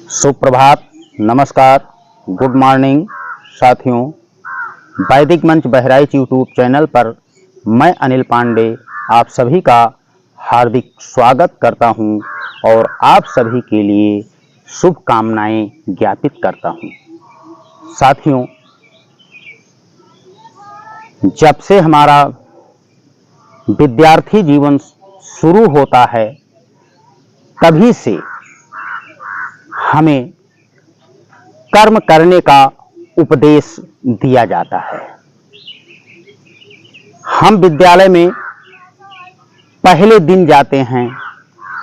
सुप्रभात, नमस्कार, good morning साथियों। वैदिक मंच बहराइच यूट्यूब चैनल पर मैं अनिल पांडे आप सभी का हार्दिक स्वागत करता हूं और आप सभी के लिए शुभकामनाएं ज्ञापित करता हूं। साथियों, जब से हमारा विद्यार्थी जीवन शुरू होता है तभी से हमें कर्म करने का उपदेश दिया जाता है। हम विद्यालय में पहले दिन जाते हैं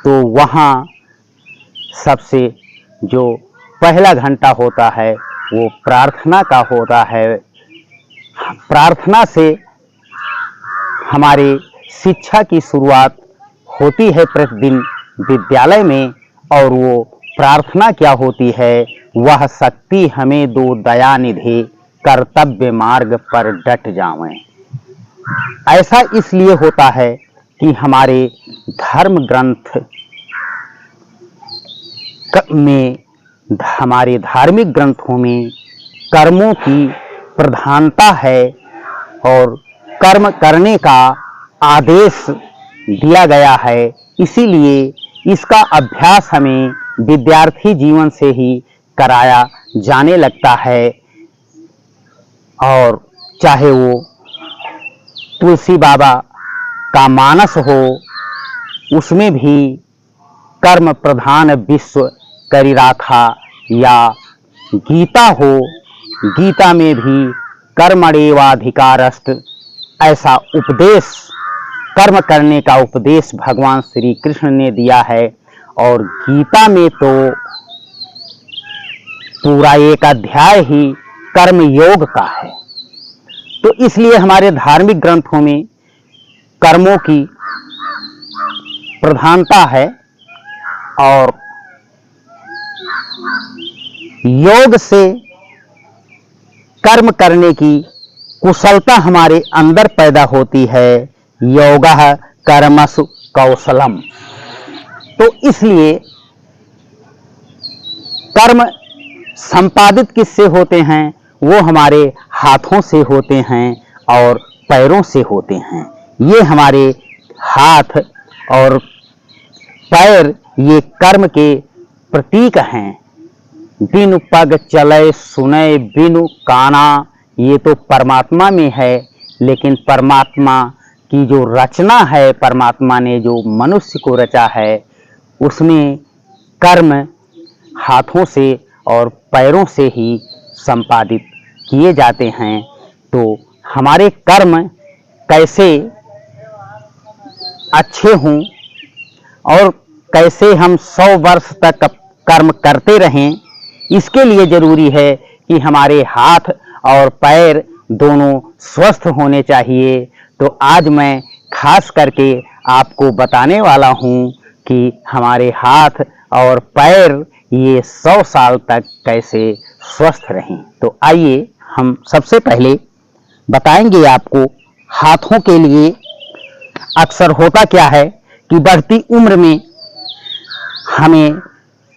तो वहाँ सबसे जो पहला घंटा होता है वो प्रार्थना का होता है। प्रार्थना से हमारे शिक्षा की शुरुआत होती है प्रतिदिन विद्यालय में, और वो प्रार्थना क्या होती है? वह शक्ति हमें दो दया निधे, कर्तव्य मार्ग पर डट जावें। ऐसा इसलिए होता है कि हमारे धर्म ग्रंथ में, हमारे धार्मिक ग्रंथों में कर्मों की प्रधानता है और कर्म करने का आदेश दिया गया है। इसीलिए इसका अभ्यास हमें विद्यार्थी जीवन से ही कराया जाने लगता है। और चाहे वो तुलसी बाबा का मानस हो, उसमें भी कर्म प्रधान विश्व करि राखा, या गीता हो, गीता में भी कर्मण्येवाधिकारस्त ऐसा उपदेश, कर्म करने का उपदेश भगवान श्री कृष्ण ने दिया है। और गीता में तो पूरा एक अध्याय ही कर्म योग का है। तो इसलिए हमारे धार्मिक ग्रंथों में कर्मों की प्रधानता है और योग से कर्म करने की कुशलता हमारे अंदर पैदा होती है। योगः कर्मसु कौशलम। तो इसलिए कर्म संपादित किससे होते हैं? वो हमारे हाथों से होते हैं और पैरों से होते हैं। ये हमारे हाथ और पैर ये कर्म के प्रतीक हैं। बिनु पग चले सुने बिनु काना, ये तो परमात्मा में है। लेकिन परमात्मा की जो रचना है, परमात्मा ने जो मनुष्य को रचा है, उसमें कर्म हाथों से और पैरों से ही संपादित किए जाते हैं। तो हमारे कर्म कैसे अच्छे हों और कैसे हम 100 वर्ष तक कर्म करते रहें, इसके लिए जरूरी है कि हमारे हाथ और पैर दोनों स्वस्थ होने चाहिए। तो आज मैं खास करके आपको बताने वाला हूँ कि हमारे हाथ और पैर ये 100 साल तक कैसे स्वस्थ रहें। तो आइए हम सबसे पहले बताएंगे आपको हाथों के लिए अक्सर होता क्या है कि बढ़ती उम्र में हमें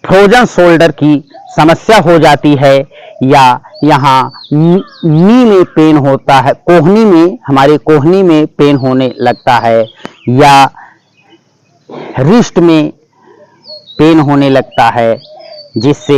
फ्रोजन शोल्डर की समस्या हो जाती है, या यहाँ नी में पेन होता है, कोहनी में, हमारे कोहनी में पेन होने लगता है, या रिस्ट में पेन होने लगता है, जिससे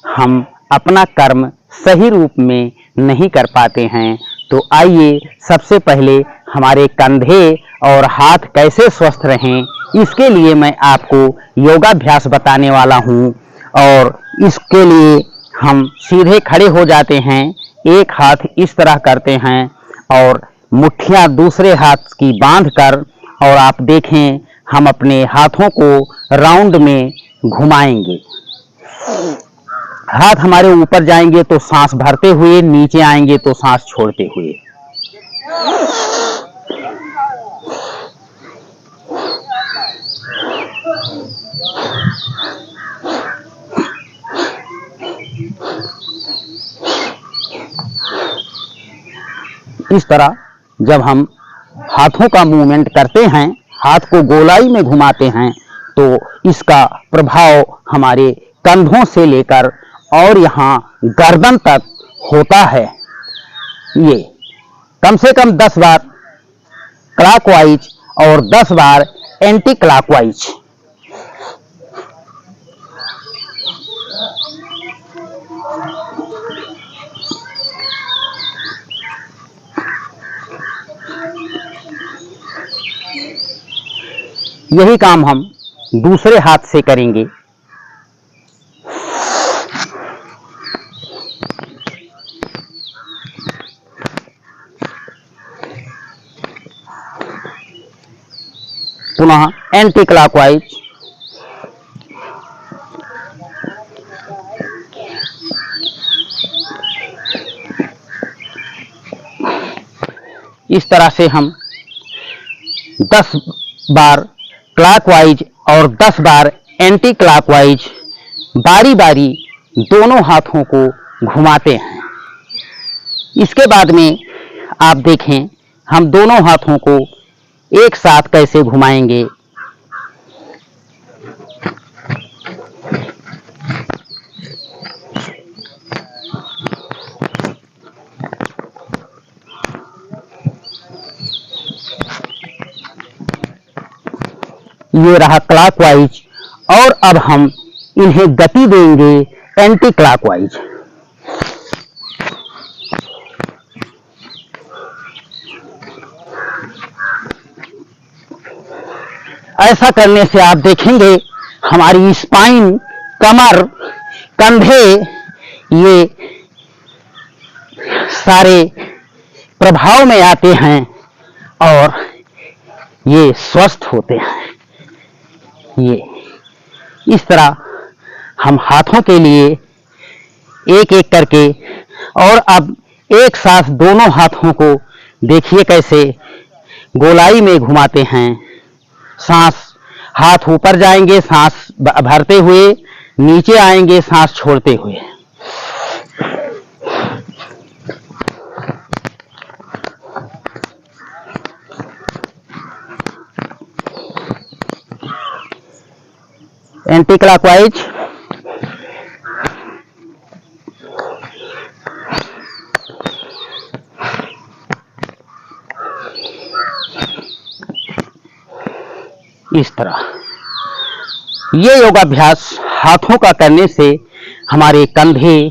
हम अपना कर्म सही रूप में नहीं कर पाते हैं। तो आइए सबसे पहले हमारे कंधे और हाथ कैसे स्वस्थ रहें, इसके लिए मैं आपको योगाभ्यास बताने वाला हूँ। और इसके लिए हम सीधे खड़े हो जाते हैं, एक हाथ इस तरह करते हैं और मुट्ठियाँ दूसरे हाथ की बांधकर, और आप देखें हम अपने हाथों को राउंड में घुमाएंगे। हाथ हमारे ऊपर जाएंगे तो सांस भरते हुए, नीचे आएंगे तो सांस छोड़ते हुए। इस तरह जब हम हाथों का मूवमेंट करते हैं, हाथ को गोलाई में घुमाते हैं, तो इसका प्रभाव हमारे कंधों से लेकर और यहाँ गर्दन तक होता है। ये कम से कम 10 बार क्लॉकवाइज और 10 बार एंटी क्लॉकवाइज। यही काम हम दूसरे हाथ से करेंगे। पुनः एंटी क्लॉकवाइज। इस तरह से हम 10 बार क्लॉकवाइज और 10 बार एंटी क्लॉकवाइज बारी बारी दोनों हाथों को घुमाते हैं। इसके बाद में आप देखें हम दोनों हाथों को एक साथ कैसे घुमाएंगे। ये रहा क्लॉकवाइज और अब हम इन्हें गति देंगे एंटी क्लॉकवाइज। ऐसा करने से आप देखेंगे हमारी स्पाइन, कमर, कंधे ये सारे प्रभाव में आते हैं और ये स्वस्थ होते हैं। ये इस तरह हम हाथों के लिए एक एक करके और अब एक साथ दोनों हाथों को देखिए कैसे गोलाई में घुमाते हैं। सांस, हाथ ऊपर जाएंगे सांस भरते हुए, नीचे आएंगे सांस छोड़ते हुए। Anti clockwise. इस तरह ये योगाभ्यास हाथों का करने से हमारे कंधे,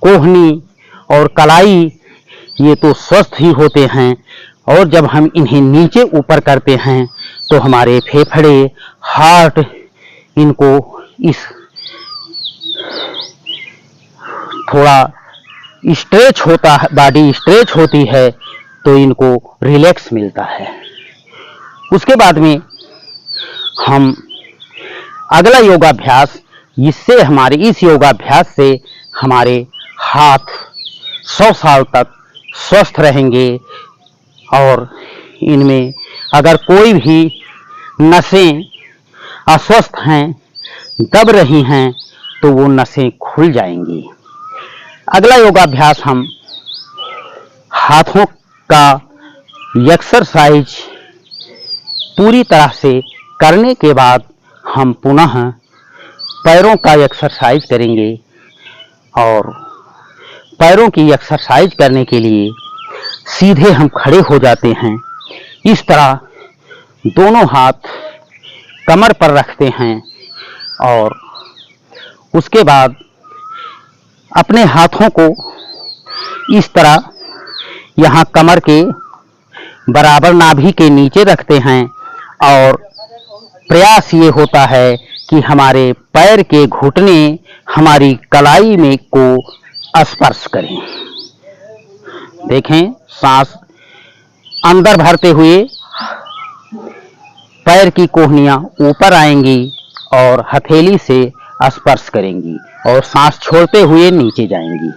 कोहनी और कलाई ये तो स्वस्थ ही होते हैं और जब हम इन्हें नीचे ऊपर करते हैं तो हमारे फेफड़े, हार्ट इनको इस थोड़ा स्ट्रेच होता है, बॉडी स्ट्रेच होती है तो इनको रिलैक्स मिलता है। उसके बाद में हम अगला योगाभ्यास, इससे हमारे इस योगाभ्यास से हमारे हाथ 100 साल तक स्वस्थ रहेंगे और इनमें अगर कोई भी नसें अस्वस्थ हैं, दब रही हैं तो वो नसें खुल जाएंगी। अगला योगाभ्यास हम हाथों का एक्सरसाइज पूरी तरह से करने के बाद हम पुनः पैरों का एक्सरसाइज करेंगे और पैरों की एक्सरसाइज करने के लिए सीधे हम खड़े हो जाते हैं। इस तरह दोनों हाथ कमर पर रखते हैं और उसके बाद अपने हाथों को इस तरह यहाँ कमर के बराबर नाभि के नीचे रखते हैं और प्रयास ये होता है कि हमारे पैर के घुटने हमारी कलाई में को स्पर्श करें। देखें, सांस अंदर भरते हुए पैर की कोहनियां ऊपर आएंगी और हथेली से स्पर्श करेंगी और सांस छोड़ते हुए नीचे जाएंगी।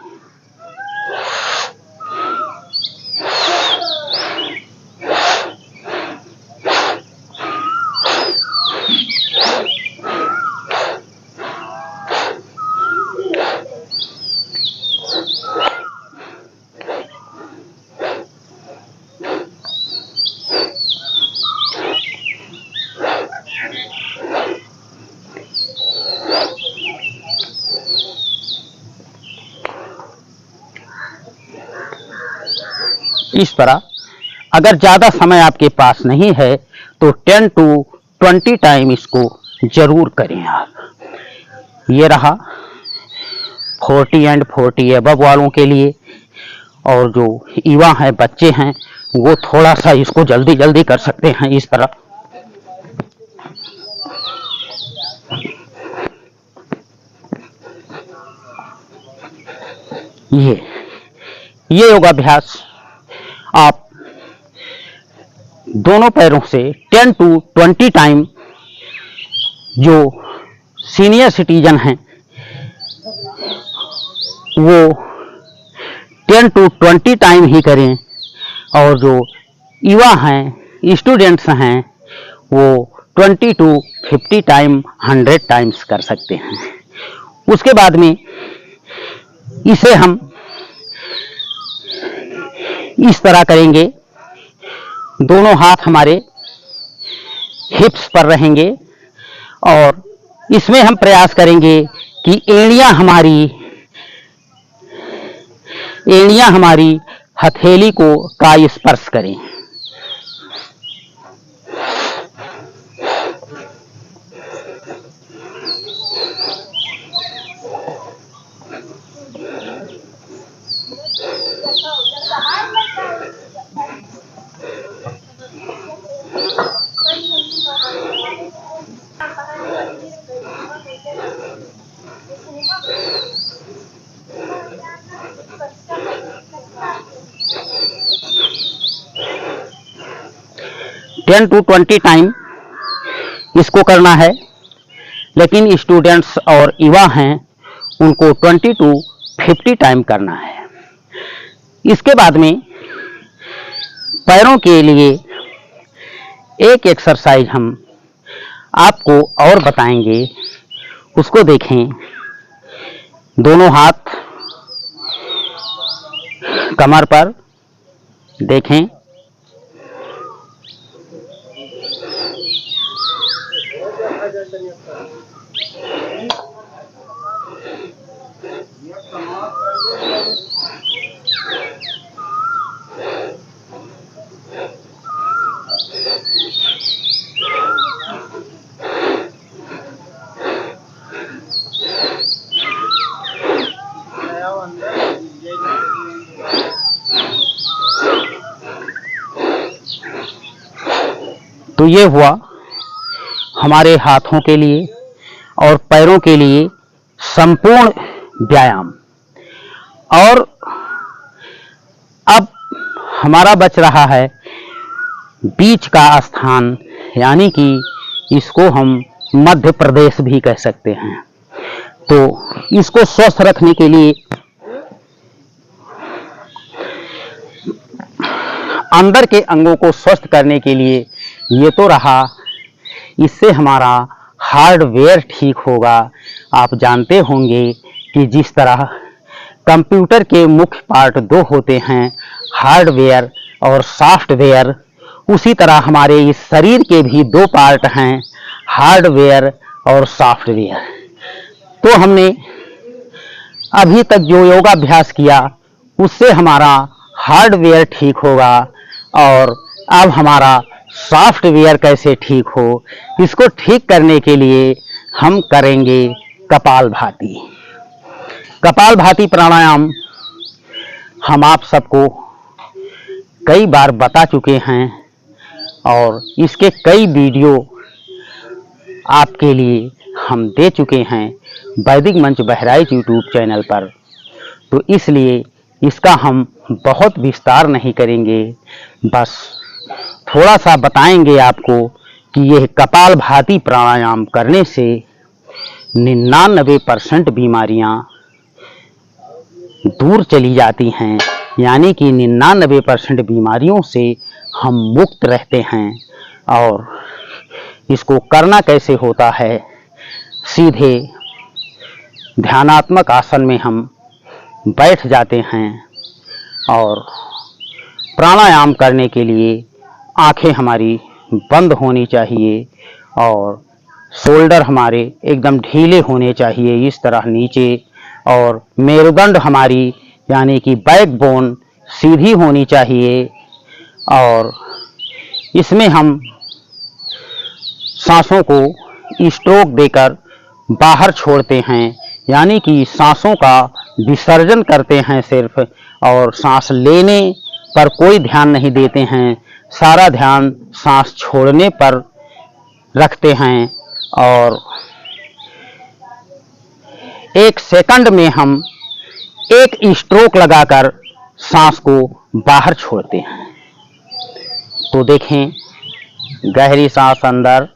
इस तरह अगर ज़्यादा समय आपके पास नहीं है तो 10 to 20 टाइम इसको जरूर करें आप। ये रहा 40 एंड 40 अबव वालों के लिए, और जो युवा हैं, बच्चे हैं, वो थोड़ा सा इसको जल्दी जल्दी कर सकते हैं। इस तरह ये योगाभ्यास आप दोनों पैरों से 10 to 20 टाइम, जो सीनियर सिटीजन हैं वो 10 to 20 टाइम ही करें, और जो युवा हैं, स्टूडेंट्स हैं, वो 20 to 50 टाइम 100 टाइम्स कर सकते हैं। उसके बाद में इसे हम इस तरह करेंगे, दोनों हाथ हमारे हिप्स पर रहेंगे और इसमें हम प्रयास करेंगे कि एड़ियां हमारी हथेली को का स्पर्श करें। टेन टू 20 टाइम इसको करना है, लेकिन स्टूडेंट्स और युवा हैं उनको 20 to 50 टाइम करना है। इसके बाद में पैरों के लिए एक एक्सरसाइज हम आपको और बताएंगे, उसको देखें। दोनों हाथ कमर पर देखें, तो ये हुआ हमारे हाथों के लिए और पैरों के लिए संपूर्ण व्यायाम। और अब हमारा बच रहा है बीच का स्थान, यानी कि इसको हम मध्य प्रदेश भी कह सकते हैं। तो इसको स्वस्थ रखने के लिए अंदर के अंगों को स्वस्थ करने के लिए ये तो रहा, इससे हमारा हार्डवेयर ठीक होगा। आप जानते होंगे कि जिस तरह कंप्यूटर के मुख्य पार्ट दो होते हैं, हार्डवेयर और सॉफ्टवेयर, उसी तरह हमारे इस शरीर के भी दो पार्ट हैं, हार्डवेयर और सॉफ्टवेयर। तो हमने अभी तक जो योगाभ्यास किया उससे हमारा हार्डवेयर ठीक होगा, और अब हमारा सॉफ्टवेयर कैसे ठीक हो, इसको ठीक करने के लिए हम करेंगे कपालभाति। कपालभाति प्राणायाम हम आप सबको कई बार बता चुके हैं और इसके कई वीडियो आपके लिए हम दे चुके हैं वैदिक मंच बहराइच यूट्यूब चैनल पर। तो इसलिए इसका हम बहुत विस्तार नहीं करेंगे, बस थोड़ा सा बताएंगे आपको कि यह कपालभाति प्राणायाम करने से 99% बीमारियां दूर चली जाती हैं, यानी कि 99% बीमारियों से हम मुक्त रहते हैं। और इसको करना कैसे होता है, सीधे ध्यानात्मक आसन में हम बैठ जाते हैं और प्राणायाम करने के लिए आंखें हमारी बंद होनी चाहिए और शोल्डर हमारे एकदम ढीले होने चाहिए, इस तरह नीचे, और मेरुदंड हमारी यानी कि बैकबोन सीधी होनी चाहिए और इसमें हम सांसों को स्ट्रोक देकर बाहर छोड़ते हैं, यानी कि सांसों का विसर्जन करते हैं सिर्फ, और सांस लेने पर कोई ध्यान नहीं देते हैं, सारा ध्यान सांस छोड़ने पर रखते हैं और 1 सेकंड में हम 1 स्ट्रोक लगाकर सांस को बाहर छोड़ते हैं। तो देखें, गहरी सांस अंदर,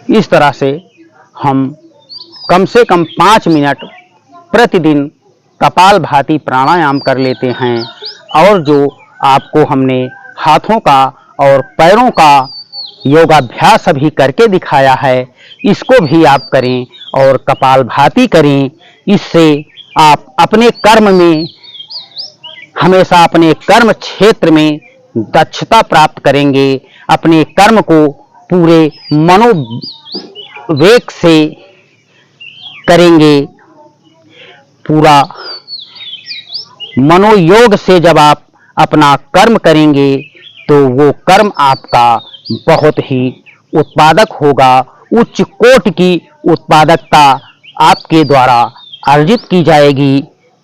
इस तरह से हम कम से कम 5 मिनट प्रतिदिन कपालभाति प्राणायाम कर लेते हैं। और जो आपको हमने हाथों का और पैरों का योगाभ्यास अभी करके दिखाया है, इसको भी आप करें और कपालभाति करें। इससे आप अपने कर्म में, हमेशा अपने कर्म क्षेत्र में दक्षता प्राप्त करेंगे, अपने कर्म को पूरे मनोवेग से करेंगे। पूरा मनोयोग से जब आप अपना कर्म करेंगे तो वो कर्म आपका बहुत ही उत्पादक होगा, उच्च कोटि की उत्पादकता आपके द्वारा अर्जित की जाएगी।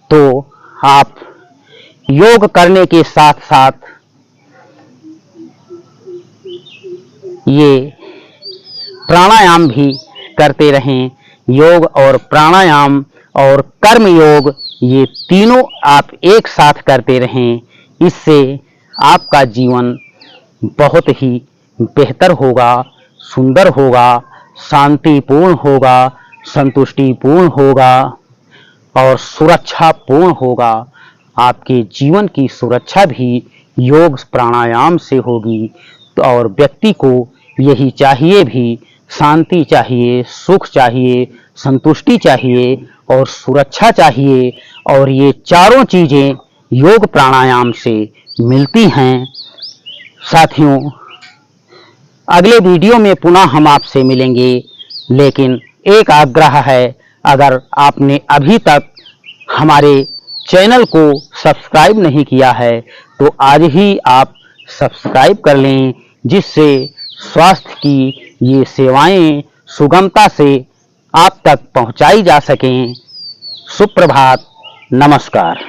तो आप योग करने के साथ साथ ये प्राणायाम भी करते रहें। योग और प्राणायाम और कर्म योग, ये तीनों आप एक साथ करते रहें। इससे आपका जीवन बहुत ही बेहतर होगा, सुंदर होगा, शांतिपूर्ण होगा, संतुष्टिपूर्ण होगा और सुरक्षापूर्ण होगा। आपके जीवन की सुरक्षा भी योग प्राणायाम से होगी। तो और व्यक्ति को यही चाहिए भी, शांति चाहिए, सुख चाहिए, संतुष्टि चाहिए और सुरक्षा चाहिए। और ये चारों चीजें योग प्राणायाम से मिलती हैं। साथियों, अगले वीडियो में पुनः हम आपसे मिलेंगे, लेकिन एक आग्रह है, अगर आपने अभी तक हमारे चैनल को सब्सक्राइब नहीं किया है तो आज ही आप सब्सक्राइब कर लें, जिससे स्वास्थ्य की ये सेवाएं सुगमता से आप तक पहुंचाई जा सकें। सुप्रभात, नमस्कार।